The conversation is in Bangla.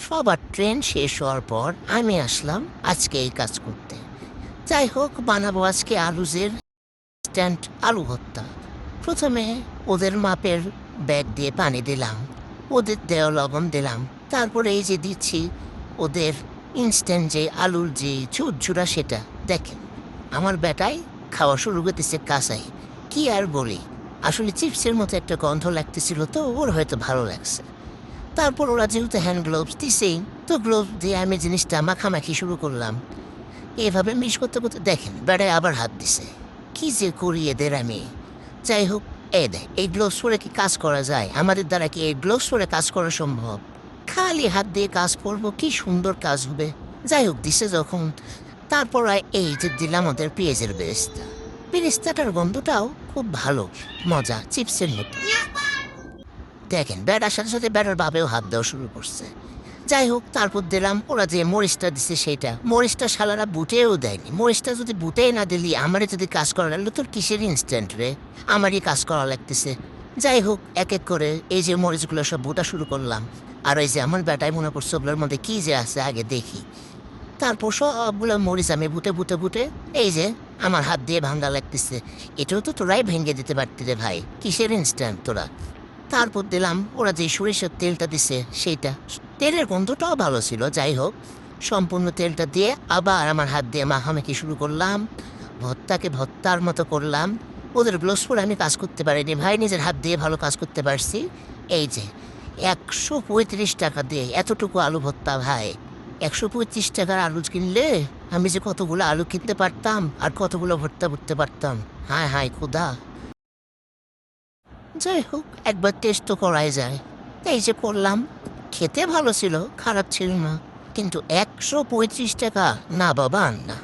সবার ট্রেন শেষ হওয়ার পর আমি আসলাম আজকে এই কাজ করতে। যাই হোক, বানাবো আজকে আলুজের ইনস্ট্যান্ট আলু ভর্তা। প্রথমে ওদের মাপের ব্যাগ দিয়ে পানি দিলাম, ওদের দেওয়া লবণ দিলাম, তারপরে এই যে দিচ্ছি ওদের ইনস্ট্যান্ট যে আলুর যে ঝুরঝুরা সেটা। দেখেন আমার বেটায় খাওয়া শুরু করতেছে কাঁচাই। কি আর বলি, আসলে চিপসের মতো একটা গন্ধ লাগতেছিল, তো ওর হয়তো ভালো লাগছে। তারপর ওরা যেহেতু হ্যান্ড গ্লোভস দিছেই, তো গ্লোভস দিয়ে আমি জিনিসটা মাখামাখি শুরু করলাম। এভাবে মিস করতে করতে দেখেন বেড়ায় আবার হাত দিছে। কি যে করি এদের আমি। যাই হোক, এই গ্লোভস পরে কি কাজ করা যায়? আমাদের দ্বারা কি এই গ্লোভস পরে কাজ করা সম্ভব? খালি হাত দিয়ে কাজ করবো, কি সুন্দর কাজ হবে। যাই হোক, দিছে যখন, তারপর এই যে দিলাম ওদের পেঁয়াজের বেরেস্তা। বেরেস্তাটার গন্ধটাও খুব ভালো, মজা, চিপসের মতো। দেখেন বেড়ার সাথে সাথে বেড়ার বাবেও হাত দেওয়া শুরু করছে। যাই হোক, তারপর দিলাম ওরা যে মরিচটা দিছে সেইটা। মরিচটা শালারা বুটেও দেয়নি। মরিচটা যদি বুটেই না দিলি আমারই যদি কাজ করা লাগলো, তোর কিসের ইনস্ট্যান্ট রে? আমারই কাজ করা লাগতেছে। যাই হোক, এক এক করে এই যে মরিচগুলো সব বুটা শুরু করলাম। আর ওই যে আমার বেটায় মনে করছে ওগুলোর মধ্যে কী যে আছে আগে দেখি। তারপর সবগুলো মরিচ আমি বুটে বুটে বুটে এই যে আমার হাত দিয়ে ভাঙ্গা লাগতেছে। এটাও তো তোরাই ভেঙে দিতে পারতি রে ভাই, কিসের ইনস্ট্যান্ট তোরা? তারপর দিলাম ওরা যে সরিষার তেলটা দিছে সেইটা। তেলের গন্ধটাও ভালো ছিল। যাই হোক, সম্পূর্ণ তেলটা দিয়ে আবার আমার হাত দিয়ে মাখামাখি শুরু করলাম। ভর্তাকে ভর্তার মতো করলাম। ওদের গ্লোভস পরে আমি কাজ করতে পারিনি ভাই, নিজের হাত দিয়ে ভালো কাজ করতে পারছি। এই যে 135 টাকা দিয়ে এতটুকু আলু ভর্তা ভাই। 135 টাকার আলু কিনলে আমি যে কতগুলো আলু কিনতে পারতাম আর কতগুলো ভর্তা করতে পারতাম। হায় হায় ক্ষুধা। যাই হোক, একবার টেস্ট তো করাই যায়। এই যে করলাম, খেতে ভালো ছিল, খারাপ ছিল না। কিন্তু 135 টাকা, না বাবা না।